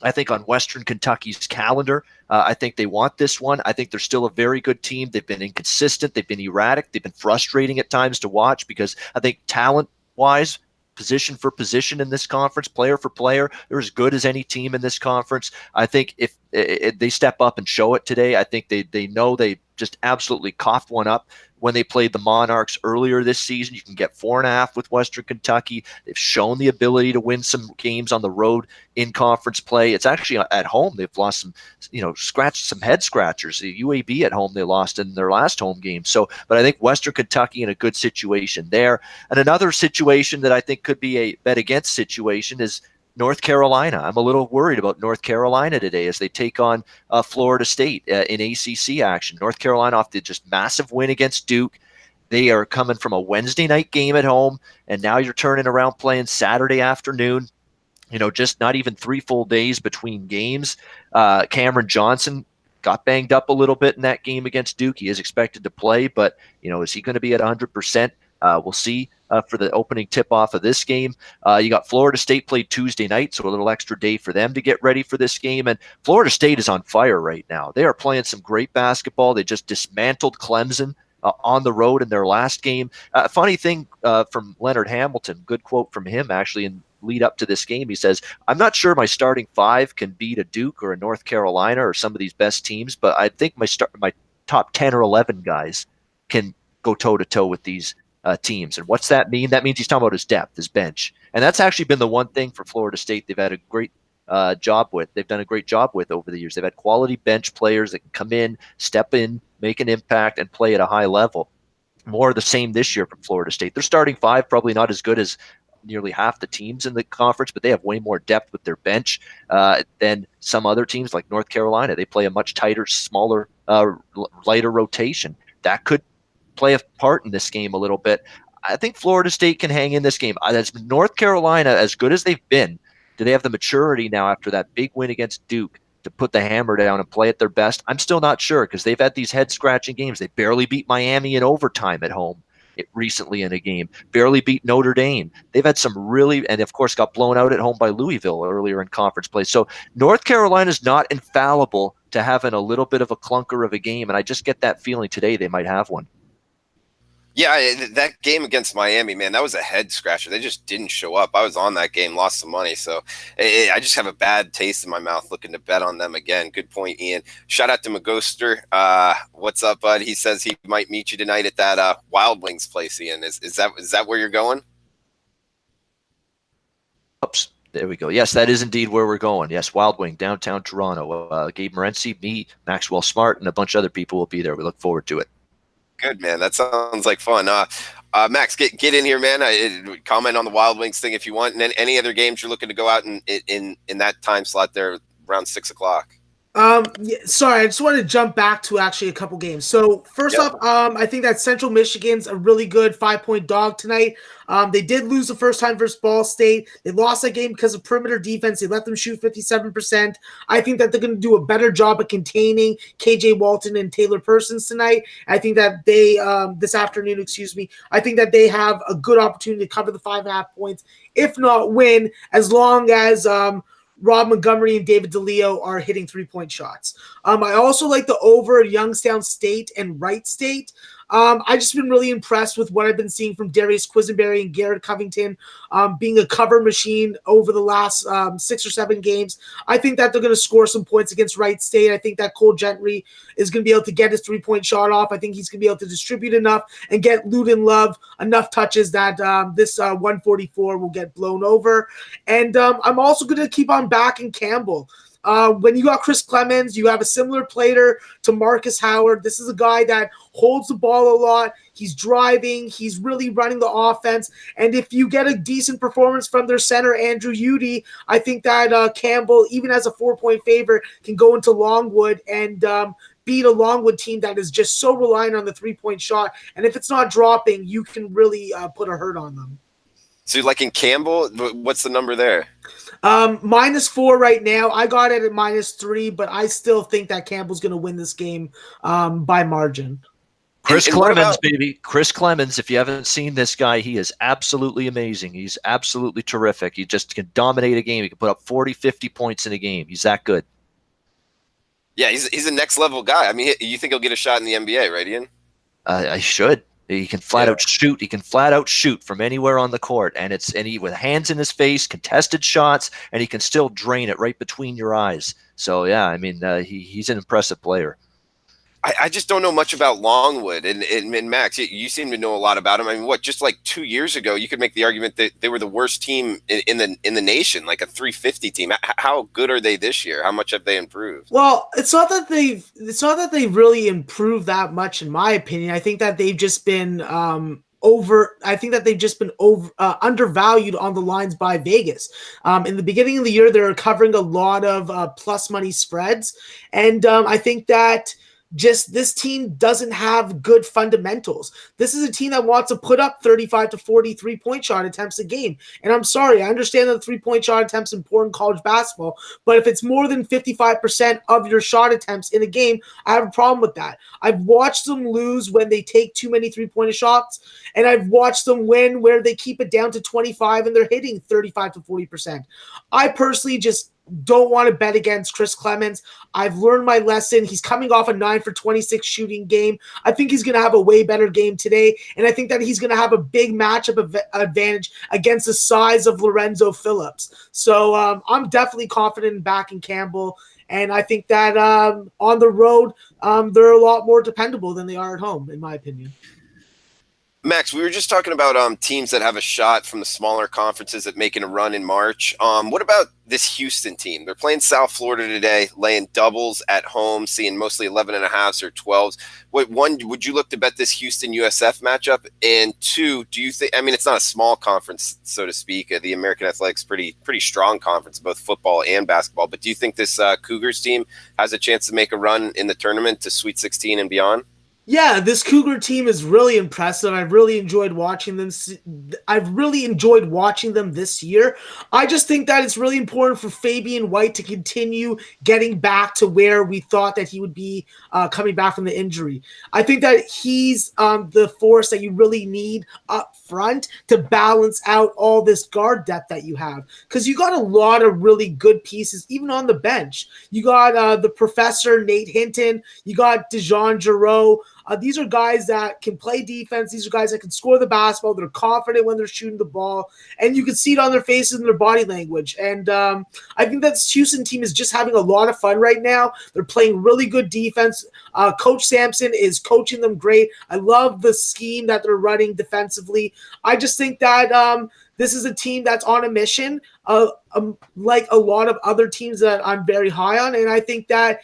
I think, on Western Kentucky's calendar. I think they want this one. I think they're still a very good team. They've been inconsistent. They've been erratic. They've been frustrating at times to watch because I think talent-wise, position for position in this conference, player for player, they're as good as any team in this conference. I think if they step up and show it today, I think they know they just absolutely coughed one up when they played the Monarchs earlier this season. You can get 4.5 with Western Kentucky. They've shown the ability to win some games on the road in conference play. It's actually at home they've lost some, scratched some head scratchers. The UAB at home they lost in their last home game. So, but I think Western Kentucky in a good situation there. And another situation that I think could be a bet against situation is North Carolina. I'm a little worried about North Carolina today as they take on Florida State in ACC action. North Carolina off the just massive win against Duke. They are coming from a Wednesday night game at home, and now you're turning around playing Saturday afternoon. Just not even 3 full days between games. Cameron Johnson got banged up a little bit in that game against Duke. He is expected to play, but is he going to be at 100%? We'll see for the opening tip-off of this game. You got Florida State played Tuesday night, so a little extra day for them to get ready for this game. And Florida State is on fire right now. They are playing some great basketball. They just dismantled Clemson on the road in their last game. Funny thing from Leonard Hamilton, good quote from him actually in lead up to this game. He says, I'm not sure my starting 5 can beat a Duke or a North Carolina or some of these best teams, but I think my top 10 or 11 guys can go toe-to-toe with these teams. And what's that mean? That means he's talking about his depth, his bench. And that's actually been the one thing for Florida State they've had a great job with. They've done a great job with over the years. They've had quality bench players that can come in, step in, make an impact, and play at a high level. More of the same this year from Florida State. Their starting 5 probably not as good as nearly half the teams in the conference, but they have way more depth with their bench than some other teams like North Carolina. They play a much tighter, smaller, lighter rotation. That could play a part in this game a little bit. I think Florida State can hang in this game. As North Carolina, as good as they've been, do they have the maturity now after that big win against Duke to put the hammer down and play at their best? I'm still not sure because they've had these head-scratching games. They barely beat Miami in overtime at home recently in a game, barely beat Notre Dame. They've had some really, and of course got blown out at home by Louisville earlier in conference play. So North Carolina's not infallible to having a little bit of a clunker of a game, and I just get that feeling today they might have one. Yeah, that game against Miami, man, that was a head scratcher. They just didn't show up. I was on that game, lost some money. So I just have a bad taste in my mouth looking to bet on them again. Good point, Ian. Shout out to McGoster. What's up, bud? He says he might meet you tonight at that Wild Wings place, Ian. Is that where you're going? Oops. There we go. Yes, that is indeed where we're going. Yes, Wild Wing, downtown Toronto. Gabe Morency, me, Maxwell Smart, and a bunch of other people will be there. We look forward to it. Good, man. That sounds like fun. Max, get in here, man. Comment on the Wild Wings thing if you want. And then any other games you're looking to go out in that time slot there around 6 o'clock. Sorry, I just want to jump back to actually a couple games. So first up, I think that Central Michigan's a really good 5-point dog tonight. They did lose the first time versus Ball State. They lost that game because of perimeter defense. They let them shoot 57%. I think that they're going to do a better job of containing KJ Walton and Taylor Persons tonight. I think that they, this afternoon, I think that they have a good opportunity to cover the 5.5 points, if not win, as long as, Rob Montgomery and David DeLeo are hitting 3-point shots. I also like the over at Youngstown State and Wright State. I've just been really impressed with what I've been seeing from Darius Quisenberry and Garrett Covington being a cover machine over the last 6 or 7 games. I think that they're going to score some points against Wright State. I think that Cole Gentry is going to be able to get his 3-point shot off. I think he's going to be able to distribute enough and get Ludin Love enough touches that this 144 will get blown over. And I'm also going to keep on backing Campbell. When you got Chris Clemens, you have a similar player to Marcus Howard. This is a guy that holds the ball a lot. He's driving. He's really running the offense. And if you get a decent performance from their center, Andrew Udy, I think that Campbell, even as a 4-point favorite, can go into Longwood and beat a Longwood team that is just so reliant on the 3-point shot. And if it's not dropping, you can really put a hurt on them. So you're liking Campbell? What's the number there? -4 right now. I got it at -3, but I still think that Campbell's going to win this game by margin. Chris Clemens, baby. Chris Clemens, if you haven't seen this guy, he is absolutely amazing. He's absolutely terrific. He just can dominate a game. He can put up 40, 50 points in a game. He's that good. Yeah, he's a next level guy. I mean, you think he'll get a shot in the NBA, right, Ian? I should. He can flat out shoot. He can flat out shoot from anywhere on the court, and he with hands in his face, contested shots, and he can still drain it right between your eyes. So yeah, I mean, he's an impressive player. I just don't know much about Longwood and Max. You seem to know a lot about him. I mean, just like 2 years ago, you could make the argument that they were the worst team in the nation, like a 350 team. How good are they this year? How much have they improved? Well, it's not that they've really improved that much, in my opinion. I think that they've just been undervalued on the lines by Vegas. In the beginning of the year, they were covering a lot of plus money spreads, and I think that just this team doesn't have good fundamentals. This is a team that wants to put up 35 to 40 3-point shot attempts a game. And I'm sorry, I understand that the 3-point shot attempts important in college basketball, but if it's more than 55% of your shot attempts in a game, I have a problem with that. I've watched them lose when they take too many 3-point shots, and I've watched them win where they keep it down to 25 and they're hitting 35 to 40%. I personally just don't want to bet against Chris Clemens. I've learned my lesson. He's coming off a 9 for 26 shooting game. I think he's going to have a way better game today, and I think that he's going to have a big matchup advantage against the size of Lorenzo Phillips. So I'm definitely confident in backing Campbell, and I think that on the road, they're a lot more dependable than they are at home, in my opinion. Max, we were just talking about teams that have a shot from the smaller conferences at making a run in March. What about this Houston team? They're playing South Florida today, laying doubles at home, seeing mostly 11.5s or 12s. One, would you look to bet this Houston USF matchup? And two, do you think? I mean, it's not a small conference, so to speak. The American Athletics pretty strong conference, both football and basketball. But do you think this Cougars team has a chance to make a run in the tournament to Sweet 16 and beyond? Yeah, this Cougar team is really impressive. I've really enjoyed watching them. This year. I just think that it's really important for Fabian White to continue getting back to where we thought that he would be coming back from the injury. I think that he's the force that you really need up front to balance out all this guard depth that you have, because you got a lot of really good pieces even on the bench. You got the professor Nate Hinton, you got DeJon Jarreau. These are guys that can play defense. These are guys that can score the basketball. They're confident when they're shooting the ball, and you can see it on their faces and their body language. And I think that this Houston team is just having a lot of fun right now. They're playing really good defense. Coach Sampson is coaching them great. I love the scheme that they're running defensively. I just think that this is a team that's on a mission, like a lot of other teams that I'm very high on. And I think that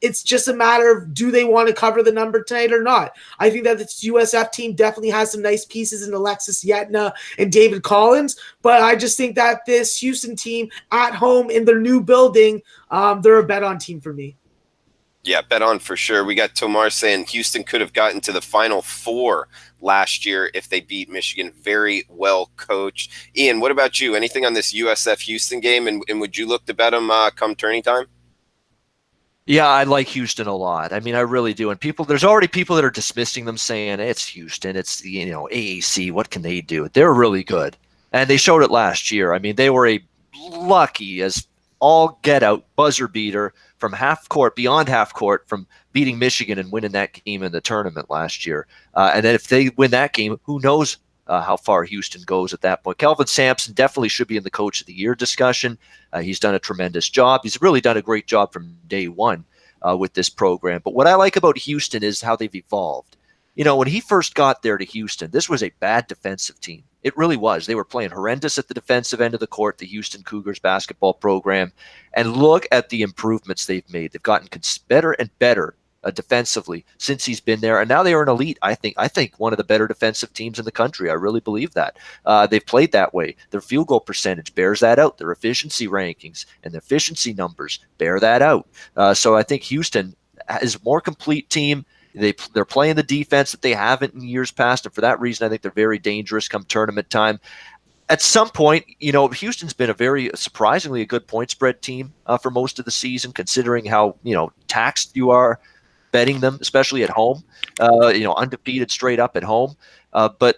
it's just a matter of, do they want to cover the number tonight or not? I think that this USF team definitely has some nice pieces in Alexis Yetna and David Collins, but I just think that this Houston team at home in their new building, they're a bet on team for me. Yeah, bet on for sure. We got Tomar saying Houston could have gotten to the Final Four last year if they beat Michigan. Very well coached. Ian, what about you? Anything on this USF Houston game, and would you look to bet them come tourney time? Yeah, I like Houston a lot. I mean, I really do. And there's already people that are dismissing them, saying it's Houston, it's AAC. What can they do? They're really good, and they showed it last year. I mean, they were a lucky as all get out buzzer beater from half court, beyond half court, from beating Michigan and winning that game in the tournament last year. And then if they win that game, who knows how far Houston goes at that point. Kelvin Sampson definitely should be in the Coach of the Year discussion. He's done a tremendous job. He's really done a great job from day one with this program. But what I like about Houston is how they've evolved. When he first got there to Houston, this was a bad defensive team. It really was. They were playing horrendous at the defensive end of the court, the Houston Cougars basketball program. And look at the improvements they've made. They've gotten better and better defensively since he's been there, and now they are an elite. I think one of the better defensive teams in the country. I really believe that. They've played that way. Their field goal percentage bears that out. Their efficiency rankings and the efficiency numbers bear that out. So I think Houston is a more complete team. They're playing the defense that they haven't in years past, and for that reason, I think they're very dangerous come tournament time. At some point, Houston's been a very surprisingly a good point spread team for most of the season, considering how taxed you are betting them, especially at home, undefeated straight up at home. But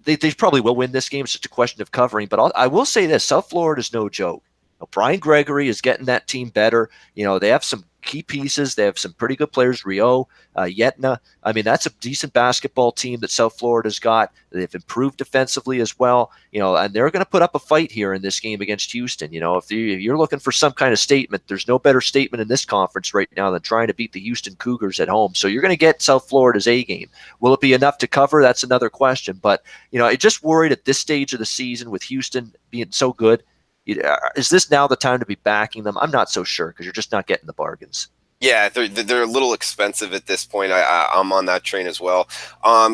they probably will win this game. It's just a question of covering. But I will say this, South Florida is no joke. Brian Gregory is getting that team better. They have some key pieces. They have some pretty good players, Rio, Yetna. I mean, that's a decent basketball team that South Florida's got. They've improved defensively as well, and they're going to put up a fight here in this game against Houston. If you're looking for some kind of statement, there's no better statement in this conference right now than trying to beat the Houston Cougars at home. So you're going to get South Florida's A game. Will it be enough to cover? That's another question. But, I just worried at this stage of the season with Houston being so good. Is this now the time to be backing them? I'm not so sure because you're just not getting the bargains. Yeah, they're a little expensive at this point. I'm on that train as well.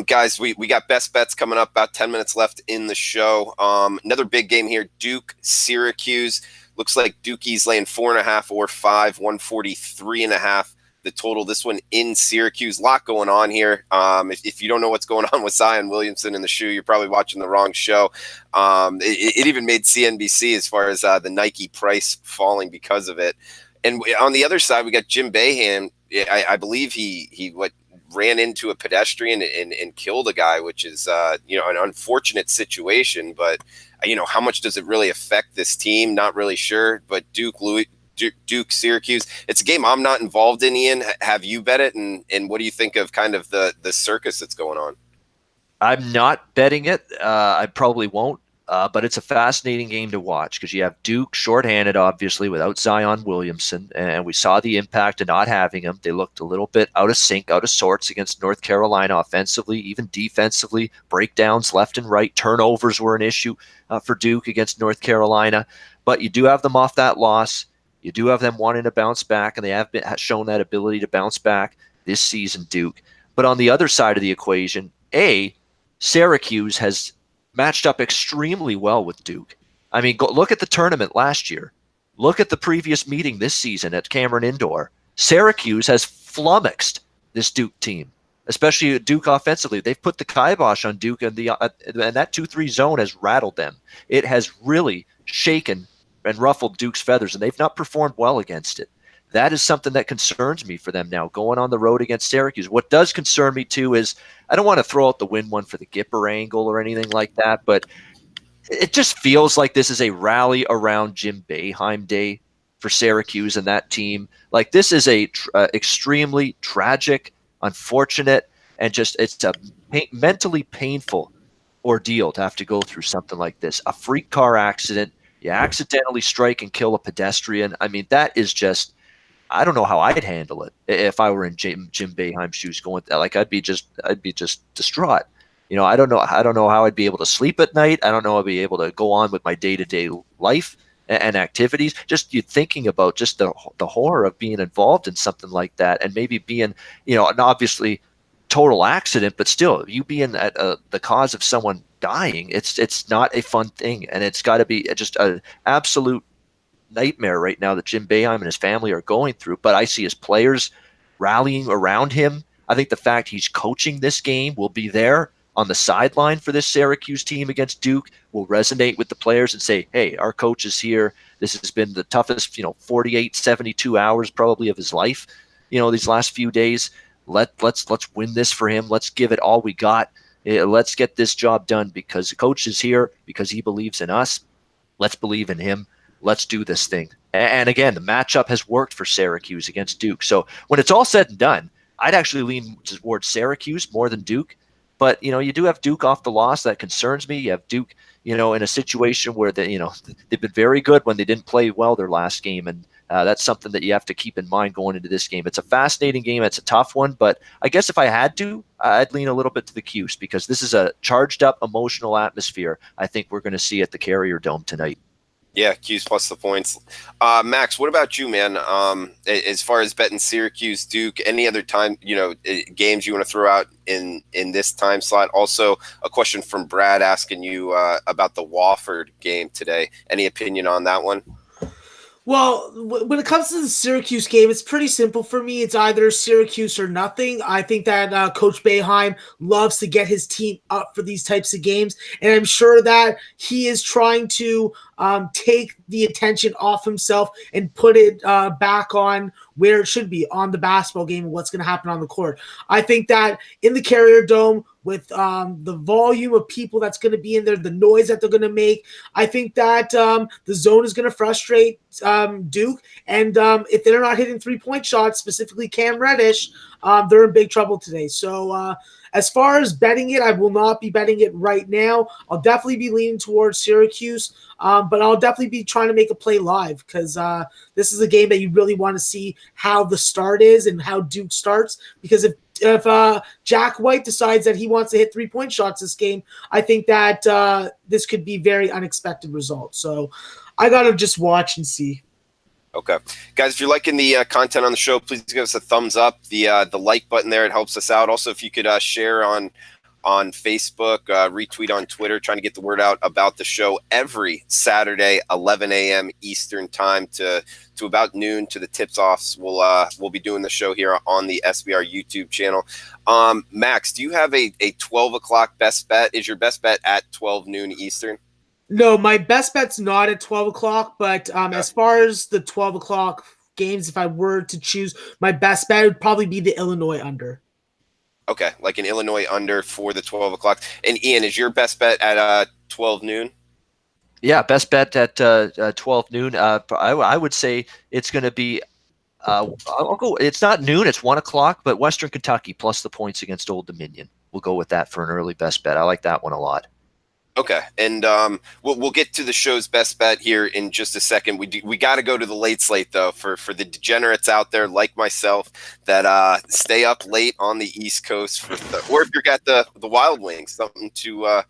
Guys, we got best bets coming up. About 10 minutes left in the show. Another big game here, Duke, Syracuse. Looks like Dukie's laying 4.5 or 5, 143.5. The total, this one in Syracuse. A lot going on here. If you don't know what's going on with Zion Williamson in the shoe, you're probably watching the wrong show. It even made CNBC as far as the Nike price falling because of it. And on the other side, we got Jim Boeheim. I believe he ran into a pedestrian and killed a guy, which is an unfortunate situation. But how much does it really affect this team? Not really sure. But Duke, Syracuse. It's a game I'm not involved in, Ian. Have you bet it? And what do you think of kind of the circus that's going on? I'm not betting it. I probably won't. But it's a fascinating game to watch because you have Duke shorthanded, obviously, without Zion Williamson. And we saw the impact of not having him. They looked a little bit out of sync, out of sorts against North Carolina offensively, even defensively. Breakdowns left and right. Turnovers were an issue for Duke against North Carolina. But you do have them off that loss. You do have them wanting to bounce back, and they have shown that ability to bounce back this season, Duke. But on the other side of the equation, Syracuse has matched up extremely well with Duke. I mean, look at the tournament last year. Look at the previous meeting this season at Cameron Indoor. Syracuse has flummoxed this Duke team, especially Duke offensively. They've put the kibosh on Duke, and that 2-3 zone has rattled them. It has really shaken and ruffled Duke's feathers, and they've not performed well against it. That is something that concerns me for them now, going on the road against Syracuse. What does concern me, too, is I don't want to throw out the win one for the Gipper angle or anything like that, but it just feels like this is a rally around Jim Boeheim day for Syracuse and that team. Like, this is a extremely tragic, unfortunate, and it's a mentally painful ordeal to have to go through something like this. A freak car accident, you accidentally strike and kill a pedestrian. I mean, that is just... I don't know how I'd handle it if I were in Jim Boeheim's shoes going like I'd be just distraught. I don't know how I'd be able to sleep at night. I don't know I'd be able to go on with my day-to-day life and activities. Just you thinking about just the horror of being involved in something like that, and maybe being, an obviously total accident, but still you being at the cause of someone dying. It's not a fun thing, and it's got to be just an absolute nightmare right now that Jim Boeheim and his family are going through. But I see his players rallying around him. I think the fact he's coaching this game, will be there on the sideline for this Syracuse team against Duke, will resonate with the players and say, hey, our coach is here. This has been the toughest, 48, 72 hours probably of his life, these last few days. Let's win this for him. Let's give it all we got. Let's get this job done because the coach is here, because he believes in us. Let's believe in him. Let's do this thing. And again, the matchup has worked for Syracuse against Duke. So when it's all said and done, I'd actually lean towards Syracuse more than Duke. But, you do have Duke off the loss. That concerns me. You have Duke, in a situation where they've been very good when they didn't play well their last game. And that's something that you have to keep in mind going into this game. It's a fascinating game. It's a tough one. But I guess if I had to, I'd lean a little bit to the Cuse because this is a charged up emotional atmosphere I think we're going to see at the Carrier Dome tonight. Yeah, Q's plus the points. Max, what about you, man? As far as betting Syracuse, Duke, any other time, games you want to throw out in this time slot? Also, a question from Brad asking you about the Wofford game today. Any opinion on that one? Well, when it comes to the Syracuse game, it's pretty simple for me. It's either Syracuse or nothing. I think that Coach Boeheim loves to get his team up for these types of games, and I'm sure that he is trying to take the attention off himself and put it back on where it should be, on the basketball game and what's going to happen on the court. I think that in the Carrier Dome, with the volume of people that's going to be in there, the noise that they're going to make, I think that the zone is going to frustrate Duke. And if they're not hitting three-point shots, specifically Cam Reddish, they're in big trouble today. So as far as betting it, I will not be betting it right now. I'll definitely be leaning towards Syracuse, but I'll definitely be trying to make a play live, because this is a game that you really want to see how the start is and how Duke starts. Because if Jack White decides that he wants to hit three-point shots this game, I think that this could be very unexpected results. So I got to just watch and see. Okay. Guys, if you're liking the content on the show, please give us a thumbs up. The like button there, it helps us out. Also, if you could share on Facebook, retweet on Twitter, trying to get the word out about the show every Saturday, 11 a.m. Eastern time to about noon to the tips-offs. We'll be doing the show here on the SBR YouTube channel. Max, do you have a 12 o'clock best bet? Is your best bet at 12 noon Eastern? No, my best bet's not at 12 o'clock, but as far as the 12 o'clock games, if I were to choose, my best bet would probably be the Illinois under. Okay, like an Illinois under for the 12 o'clock. And Ian, is your best bet at 12 noon? Yeah, best bet at 12 noon. I would say it's going to be I'll go. It's not noon, it's 1 o'clock, but Western Kentucky plus the points against Old Dominion. We'll go with that for an early best bet. I like that one a lot. Okay, and we'll get to the show's best bet here in just a second. We got to go to the late slate though for the degenerates out there like myself that stay up late on the East Coast or if you've got the Wild Wings, something to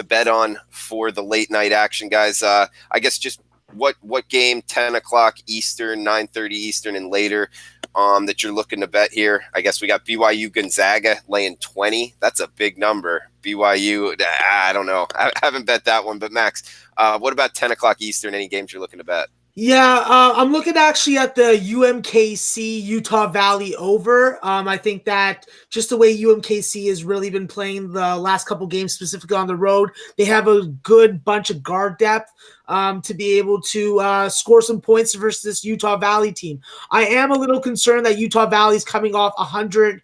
bet on for the late night action, guys. I guess just what game 10 o'clock Eastern, 9:30 Eastern, and later that you're looking to bet here. I guess we got BYU Gonzaga laying 20. That's a big number. BYU, I don't know. I haven't bet that one. But Max, what about 10 o'clock Eastern? Any games you're looking to bet? Yeah, I'm looking actually at the UMKC Utah Valley over. I think that just the way UMKC has really been playing the last couple games, specifically on the road, they have a good bunch of guard depth to be able to score some points versus this Utah Valley team. I am a little concerned that Utah Valley is coming off 100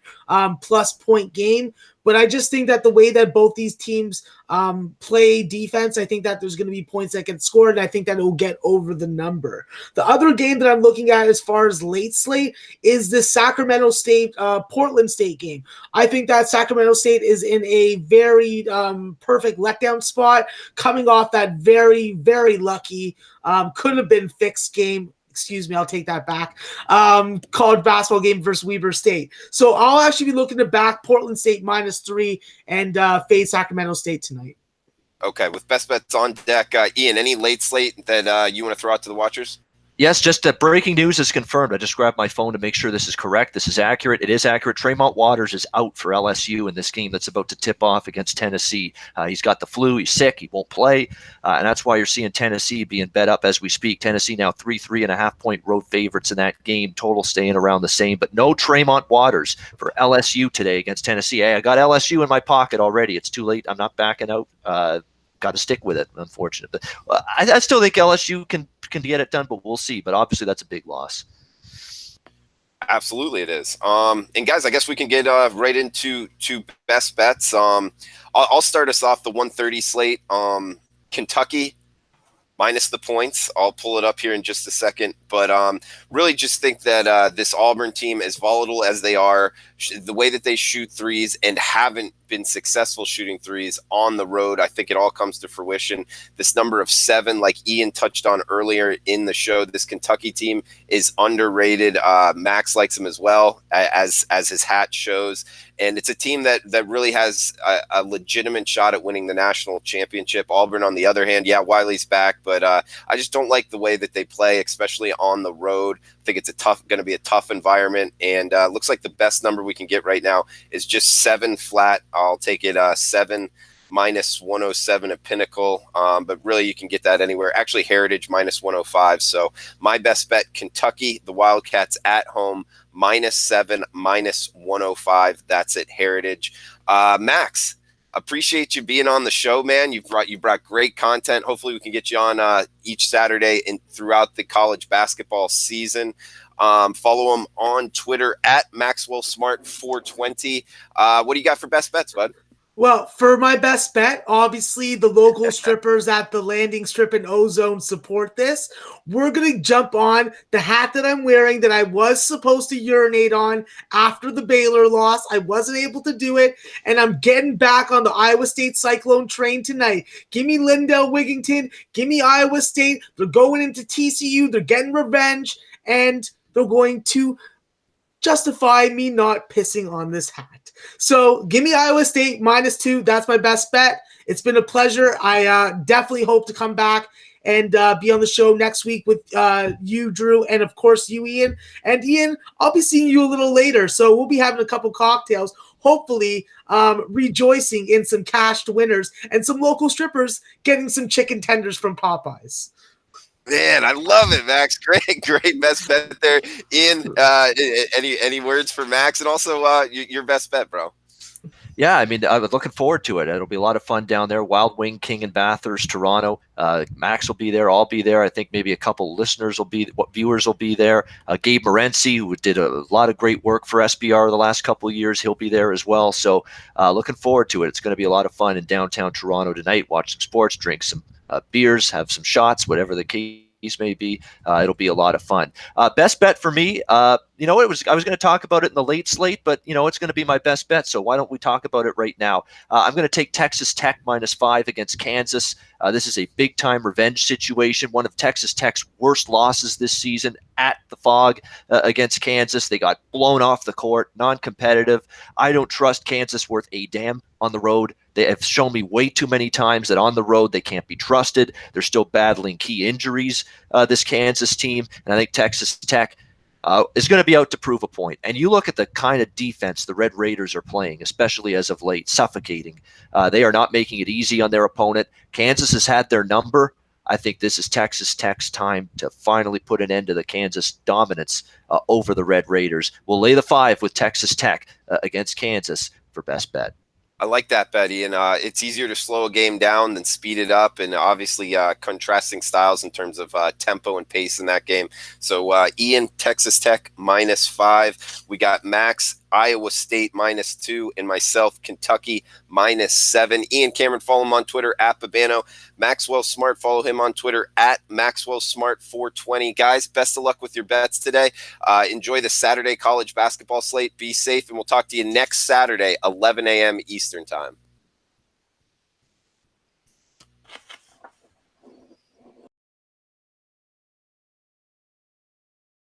plus point game, but I just think that the way that both these teams play defense, I think that there's going to be points that get scored, and I think that it will get over the number. The other game that I'm looking at as far as late slate is the Sacramento State Portland State game. I think that Sacramento State is in a very perfect letdown spot, coming off that very, very lucky, could have been fixed game. Excuse me, I'll take that back. College basketball game versus Weber State. So I'll actually be looking to back Portland State -3 and fade Sacramento State tonight. Okay, with best bets on deck, Ian, any late slate that you want to throw out to the watchers? Yes, just breaking news is confirmed. I just grabbed my phone to make sure this is correct. This is accurate. It is accurate. Tremont Waters is out for LSU in this game that's about to tip off against Tennessee. He's got the flu. He's sick. He won't play. And that's why you're seeing Tennessee being bet up as we speak. Tennessee now 3.5 point road favorites in that game. Total staying around the same. But no Tremont Waters for LSU today against Tennessee. Hey, I got LSU in my pocket already. It's too late. I'm not backing out. Got to stick with it, unfortunately. But I still think LSU can get it done, but we'll see. But obviously, that's a big loss. Absolutely, it is. And guys, I guess we can get right into best bets. I'll start us off the 1:30 slate. Kentucky minus the points. I'll pull it up here in just a second, but really just think that this Auburn team, as volatile as they are, the way that they shoot threes and haven't been successful shooting threes on the road, I think it all comes to fruition. This number of 7, like Ian touched on earlier in the show, this Kentucky team is underrated. Max likes them as well, as his hat shows. And it's a team that really has a legitimate shot at winning the national championship. Auburn, on the other hand, yeah, Wiley's back, but I just don't like the way that they play, especially on the road. I think it's going to be a tough environment, and looks like the best number we can get right now is just 7 flat. I'll take it 7 minus 107 at Pinnacle, but really you can get that anywhere. Actually, Heritage minus 105. So my best bet, Kentucky, the Wildcats at home, -7, minus 105. That's at Heritage. Max, appreciate you being on the show, man. You brought great content. Hopefully we can get you on each Saturday and throughout the college basketball season. Follow him on Twitter at MaxwellSmart420. What do you got for best bets, bud? Well, for my best bet, obviously the local strippers at the Landing Strip and Ozone support this. We're going to jump on the hat that I'm wearing that I was supposed to urinate on after the Baylor loss. I wasn't able to do it, and I'm getting back on the Iowa State Cyclone train tonight. Give me Lindell Wigington. Give me Iowa State. They're going into TCU. They're getting revenge, and they're going to justify me not pissing on this hat. So give me Iowa State -2. That's my best bet. It's been a pleasure. I definitely hope to come back and be on the show next week with you, Drew, and of course you, Ian. And Ian, I'll be seeing you a little later. So we'll be having a couple cocktails, hopefully rejoicing in some cashed winners and some local strippers getting some chicken tenders from Popeyes. Man, I love it, Max. Great best bet there. Ian, any words for Max, and also your best bet, bro? Yeah, I mean, I was looking forward to it. It'll be a lot of fun down there. Wild Wing, King and Bathurst, Toronto. Max will be there. I'll be there. I think maybe a couple viewers will be there. Gabe Morency, who did a lot of great work for SBR the last couple of years, he'll be there as well. So looking forward to it. It's going to be a lot of fun in downtown Toronto tonight. Watch some sports, drink some beers, have some shots, whatever the case may be. It'll be a lot of fun. Best bet for me, I was going to talk about it in the late slate, but it's going to be my best bet. So why don't we talk about it right now? I'm going to take Texas Tech -5 against Kansas. This is a big time revenge situation. One of Texas Tech's worst losses this season at the Fog against Kansas. They got blown off the court, non-competitive. I don't trust Kansas worth a damn on the road. They have shown me way too many times that on the road they can't be trusted. They're still battling key injuries, this Kansas team. And I think Texas Tech is going to be out to prove a point. And you look at the kind of defense the Red Raiders are playing, especially as of late, suffocating. They are not making it easy on their opponent. Kansas has had their number. I think this is Texas Tech's time to finally put an end to the Kansas dominance over the Red Raiders. We'll lay the 5 with Texas Tech against Kansas for best bet. I like that bet, Ian. It's easier to slow a game down than speed it up, and obviously contrasting styles in terms of tempo and pace in that game. So Ian, Texas Tech -5. We got Max, Iowa State -2, and myself, Kentucky -7. Ian Cameron, follow him on Twitter at Babano. Maxwell Smart, follow him on Twitter at MaxwellSmart420. Guys, best of luck with your bets today. Enjoy the Saturday college basketball slate. Be safe, and we'll talk to you next Saturday, 11 a.m. Eastern time.